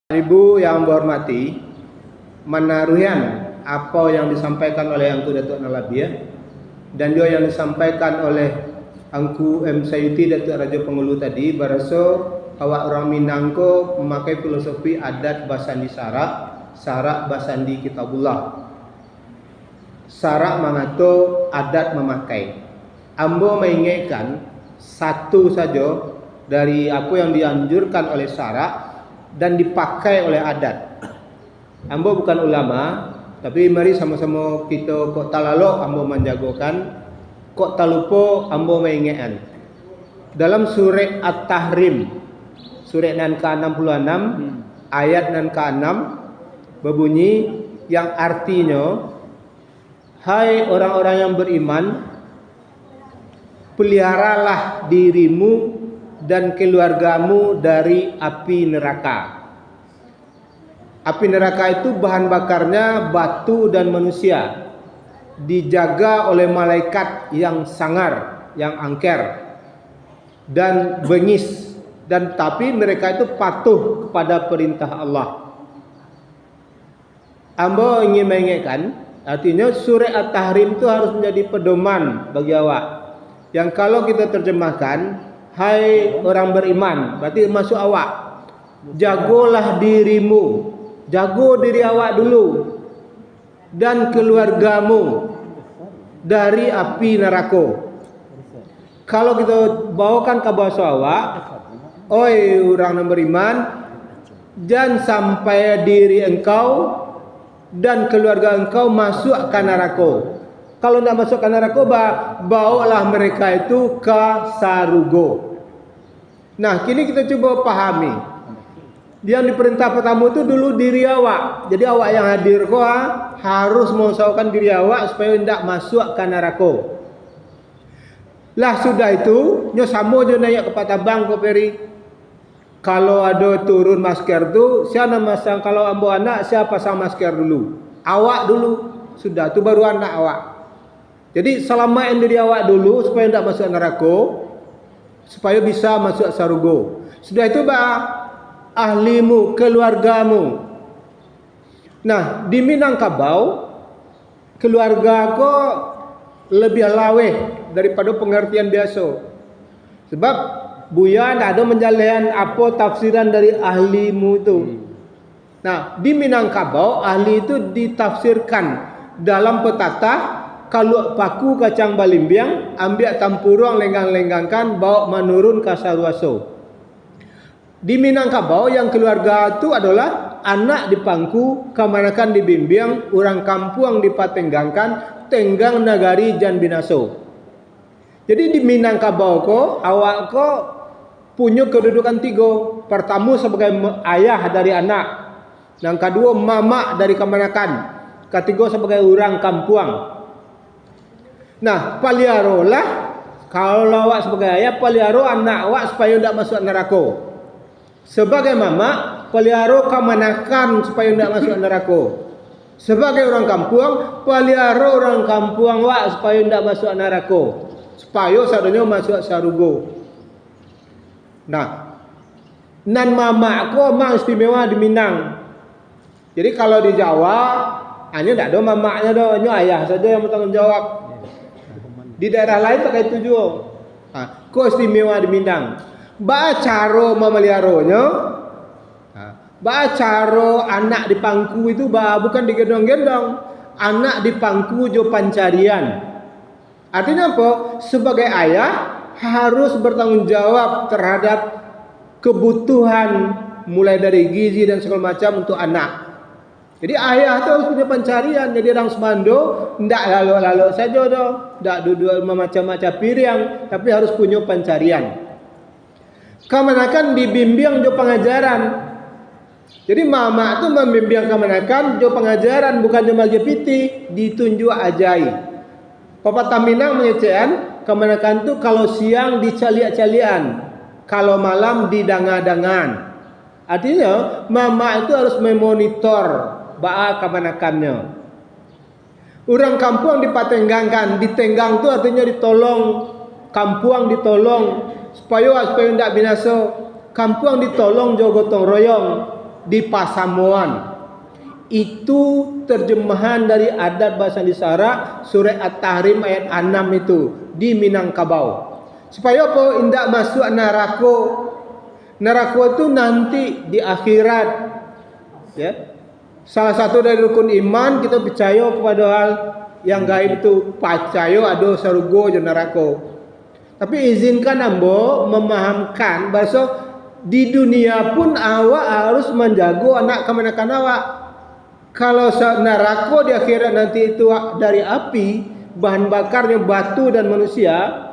Ibu yang berhormati, menaruhan apa yang disampaikan oleh Angku Datuk Nalabia dan juga yang disampaikan oleh Angku M. Sayuti Datuk Raja Pengulu tadi, berasa awak orang Minang ko memakai filosofi adat basandi sarak basandi kitabullah. Sarak mengatur, adat memakai. Ambo mengingatkan satu saja dari apa yang dianjurkan oleh sarak dan dipakai oleh adat. Ambo bukan ulama, tapi mari sama-sama kita kok talalok ambo menjagokan, kok talupo ambo mengingatkan. Dalam surat At-Tahrim, surat nan ke-66, ayat nan ke-6 berbunyi yang artinya, hai orang-orang yang beriman, peliharalah dirimu dan keluargamu dari api neraka. Api neraka itu bahan bakarnya batu dan manusia, dijaga oleh malaikat yang sangar, yang angker dan bengis, dan tapi mereka itu patuh kepada perintah Allah. Ambo ingin mengingatkan, artinya surat At-Tahrim itu harus menjadi pedoman bagi awak, yang kalau kita terjemahkan, hai orang beriman, berarti masuk awak. Jagolah dirimu, jago diri awak dulu dan keluargamu dari api neraka. Kalau kita bawakan ke bahasa awak, oi orang yang beriman, jangan sampai diri engkau dan keluarga engkau masuk ke neraka. Kalau tidak masuk ke neraka, bawalah mereka itu ke sarugo. Nah, kini kita coba pahami. Yang diperintah pertama itu dulu diri awak. Jadi awak yang hadir harus mengusahakan diri awak supaya tidak masuk ke neraka. Lah sudah itu, nyo samo je naik ke patabang ko peri. Kalau ada turun masker tu, siapa masang, kalau ambo anak siapa pasang masker dulu? Awak dulu. Sudah tu baru anak awak. Jadi selamain diri awak dulu supaya tidak masuk neraka, supaya bisa masuk sarugo. Sudah itu ahlimu, keluargamu. Nah, di Minangkabau keluarga kok lebih laweh daripada pengertian biasa. Sebab Buya tidak ada menjalian apa tafsiran dari ahlimu itu. Nah, di Minangkabau ahli itu ditafsirkan dalam petata, kalau paku kacang balimbiang, ambil tampurung lenggang-lenggangkan, bawa menurun ke saruaso. Di Minangkabau yang keluarga itu adalah anak di pangku, kamanakan di bimbiang, orang kampung dipatenggangkan, tenggang nagari jan binaso. Jadi di Minangkabau ko, awak ko punya kedudukan tiga. Pertama sebagai ayah dari anak, yang kedua mama dari kamanakan, ketiga sebagai orang kampung. Nah, paliarolah, kalau awak sebagai ayah, paliaro anak awak supaya tidak masuk neraka. Sebagai mama, paliaro kamanakan supaya tidak masuk neraka. Sebagai orang kampung, paliaro orang kampung awak supaya tidak masuk neraka. Supaya sadanya masuk sarugo. Nah, nan mama ko memang istimewa di Minang. Jadi kalau di Jawa, hanya tidak ada mamanya doh, hanya ayah saja yang bertanggung jawab. Di daerah lain tak kayak itu juga. Kok istimewa di Minang. Caro memeliharonya. Caro anak di pangku itu bukan digendong-gendong. Anak di pangku jo pancarian. Artinya apa? Sebagai ayah harus bertanggung jawab terhadap kebutuhan mulai dari gizi dan segala macam untuk anak. Jadi ayah itu harus punya pencarian. Jadi orang semando tidak lalu-lalu saja doh, tidak duduk macam-macam piring, tapi harus punya pencarian. Kamanakan dibimbing jo pengajaran. Jadi mama itu membimbing kamanakan jo pengajaran, bukan cuma piti, ditunjuk ajai. Papa Taminang mengecekan kamanakan itu kalau siang dicaliak-calian, kalau malam didanga-dangan. Artinya mama itu harus memonitor kamanakannya. Orang kampung dipatenggangkan, ditenggang itu artinya ditolong, kampung ditolong supaya tidak binasa. Kampung ditolong jo gotong royong, di Pasamuan. Itu terjemahan dari adat bahasa Lisara surah At-Tahrim ayat 6 itu di Minangkabau. Supaya apa? Indak masuk neraka. Neraka itu nanti di akhirat. Ya. Salah satu dari rukun iman kita percaya kepada hal yang gaib itu, percaya ada surga dan neraka. Tapi izinkan ambo memahamkan bahasa di dunia pun awak harus menjaga anak kemenakan awak. Kalau neraka di akhirat nanti itu dari api, bahan bakarnya batu dan manusia,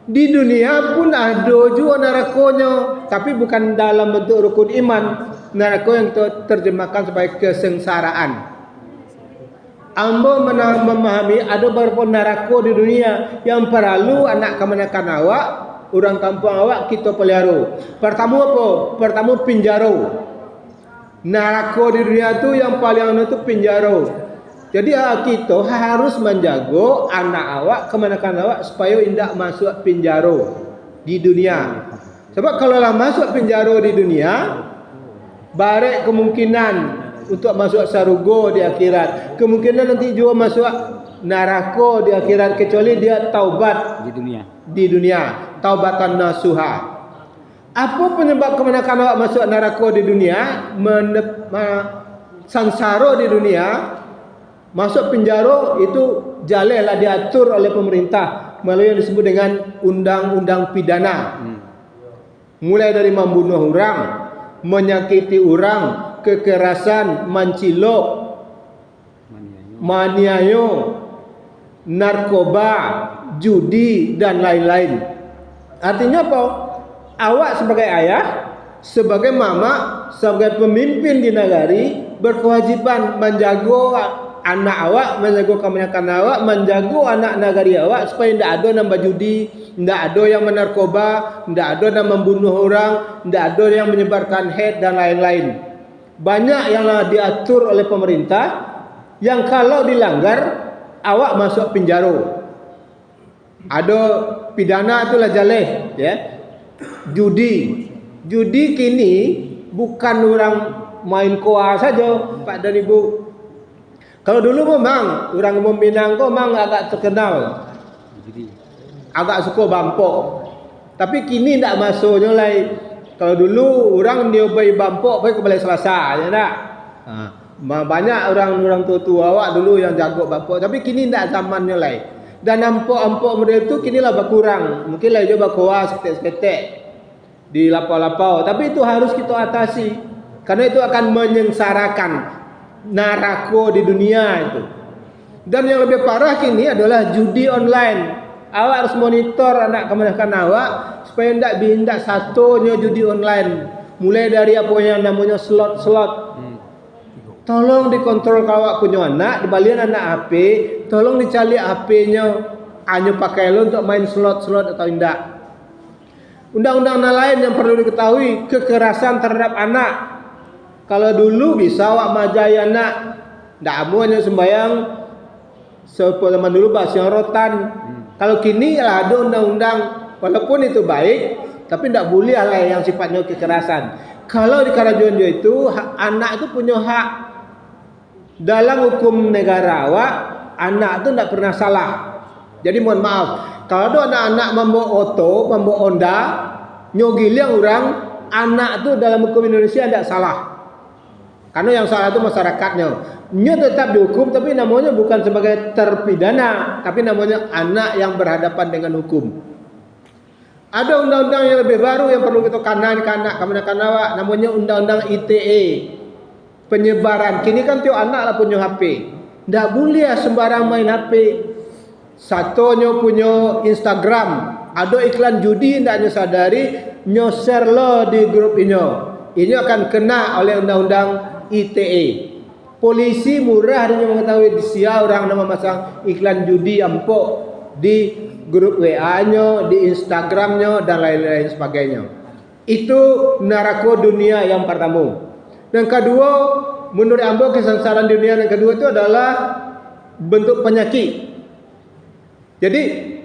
di dunia pun ada juga nerakanya, tapi bukan dalam bentuk rukun iman. Neraka yang terjemahkan sebagai kesengsaraan. Ambo memahami ada beberapa neraka di dunia yang perlu anak kemenakan awak, orang kampung awak kita pelihara. Pertama apa? Pertama penjara. Neraka di dunia tu yang paling anu tu penjara. Jadi kita harus menjaga anak awak, kemenakan awak supaya tidak masuk penjara di dunia. Sebab kalau lah masuk penjara di dunia, barek kemungkinan untuk masuk surga di akhirat. Kemungkinan nanti juga masuk neraka di akhirat kecuali dia taubat di dunia, taubatan nasuha. Apa penyebab kemenakan awak masuk neraka di dunia, sangsara di dunia, masuk penjara itu jalelah diatur oleh pemerintah melalui yang disebut dengan undang-undang pidana. Mulai dari membunuh orang, menyakiti orang, kekerasan, mencilok, maniayo, narkoba, judi dan lain-lain. Artinya apa? Awak sebagai ayah, sebagai mama, sebagai pemimpin di negari berkewajiban menjaga anak awak, menjaga kemenakan awak, menjaga anak negari awak supaya tidak ada yang berjudi, tidak ada yang menarkoba, tidak ada yang membunuh orang, tidak ada yang menyebarkan hate dan lain-lain. Banyak yang diatur oleh pemerintah yang kalau dilanggar awak masuk penjara. Ada pidana itulah jaleh, ya. Judi kini bukan orang main koa saja, Pak dan Ibu. Kalau dulu memang orang Minang kok memang agak terkenal, agak suka bampok. Tapi kini tidak masuk nilai. Kalau dulu orang nyobai bampok pergi ke Balai Selasa, ya tak? Banyak orang tua awak dulu yang jago bampok. Tapi kini tidak zaman nilai. Dan ampok-ampok model itu kini lah berkurang. Mungkin lah juga koa seketek-seketek di lapau-lapau, tapi itu harus kita atasi karena itu akan menyengsarakan neraka di dunia itu. Dan yang lebih parah kini adalah judi online. Awak harus monitor anak kemenakan awak supaya tidak satunya judi online. Mulai dari apa yang namanya slot. Tolong dikontrol kalau awak punya anak, dibalikin anak HP, tolong dicari HP-nya hanya pakai lo untuk main slot atau tidak. Undang-undang lain yang perlu diketahui, kekerasan terhadap anak. Kalau dulu bisa awak majai anak, tidak amuannya sembayang, zaman dulu bahasa rotan. Kalau kini lah ada undang-undang, walaupun itu baik, tapi tidak boleh lah yang sifatnya kekerasan. Kalau di Karajuanjo itu, anak itu punya hak. Dalam hukum negara awak, anak itu tidak pernah salah. Jadi mohon maaf, kalau ada anak-anak membawa oto, membawa Honda, nyogili orang, anak itu dalam hukum Indonesia tidak salah. Karena yang salah itu masyarakatnya. Nya tetap dihukum, tapi namanya bukan sebagai terpidana, tapi namanya anak yang berhadapan dengan hukum. Ada undang-undang yang lebih baru yang perlu kita kanan-kanan kemenakan awak, namanya undang-undang ITE. Penyebaran. Kini kan tiap anak lah punya HP. Tidak boleh sembarang main HP. Satunya punya Instagram, ada iklan judi, tidak sadari, nyo share lo di grup ini. Ini akan kena oleh undang-undang ITE. Polisi murah hanya mengetahui dia orang nama masang iklan judi ampok di grup WA-nya, di Instagram-nya dan lain-lain sebagainya. Itu neraka dunia yang pertama. Dan kedua, menurut ambo kesengsaraan dunia yang kedua itu adalah bentuk penyakit. Jadi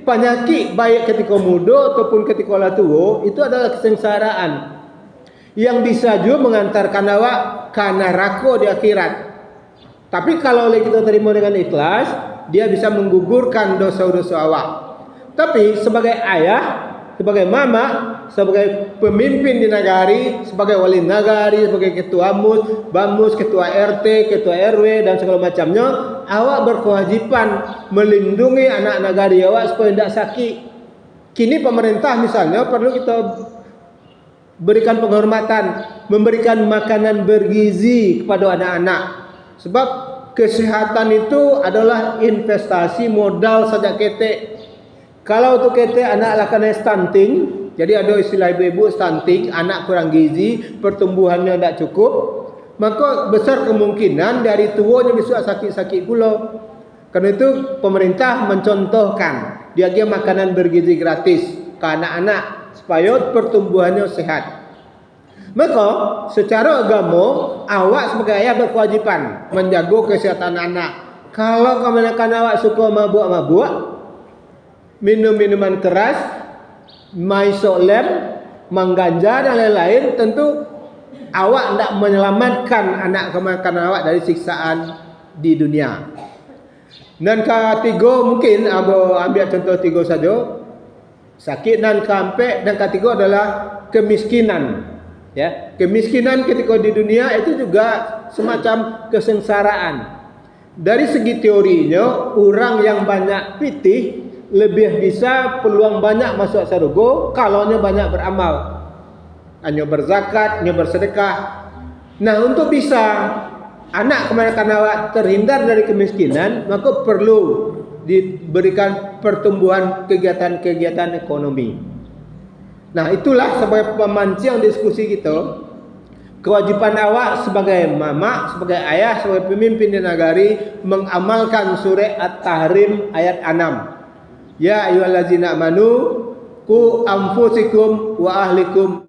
penyakit baik ketika muda ataupun ketika tua itu adalah kesengsaraan. yang bisa juga mengantarkan awak ke neraka di akhirat. Tapi kalau oleh kita terima dengan ikhlas, dia bisa menggugurkan dosa-dosa awak. Tapi sebagai ayah, sebagai mama, sebagai pemimpin di negari, sebagai wali negari, sebagai ketua MUS, BAMUS, ketua RT, ketua RW dan segala macamnya, awak berkewajiban melindungi anak negari awak supaya tidak sakit. Kini pemerintah misalnya perlu kita berikan penghormatan, memberikan makanan bergizi kepada anak-anak. Sebab kesehatan itu adalah investasi modal sejak ketek. Kalau untuk ketek anak akan stunting, jadi ada istilah ibu-ibu stunting, anak kurang gizi, pertumbuhannya tidak cukup, maka besar kemungkinan dari tuanya besok sakit-sakit pula. Karena itu pemerintah mencontohkan dia makanan bergizi gratis ke anak-anak supaya pertumbuhannya sehat. Maka secara agama awak sebagai ayah berkewajiban menjaga kesehatan anak. Kalau kebanyakan awak suka mabuk-mabuk, minum minuman keras, main soklem, mengganja dan lain-lain, tentu awak tidak menyelamatkan anak kebanyakan awak dari siksaan di dunia. Dan ketiga mungkin ambil contoh tiga saja, sakit dan keampe, dan ketiga adalah kemiskinan. Ya, kemiskinan ketika di dunia itu juga semacam kesengsaraan. Dari segi teorinya, orang yang banyak pitih lebih bisa peluang banyak masuk surga kalau banyak beramal. Hanya berzakat, hanya bersedekah. Nah, untuk bisa anak kebanyakan awak terhindar dari kemiskinan, maka perlu diberikan pertumbuhan kegiatan-kegiatan ekonomi. Nah, itulah sebagai pemancing diskusi kita. Kewajiban awak sebagai mama, sebagai ayah, sebagai pemimpin di negari mengamalkan surah At-Tahrim ayat 6. Ya ayyuhallazina amanu qu anfusikum wa ahlikum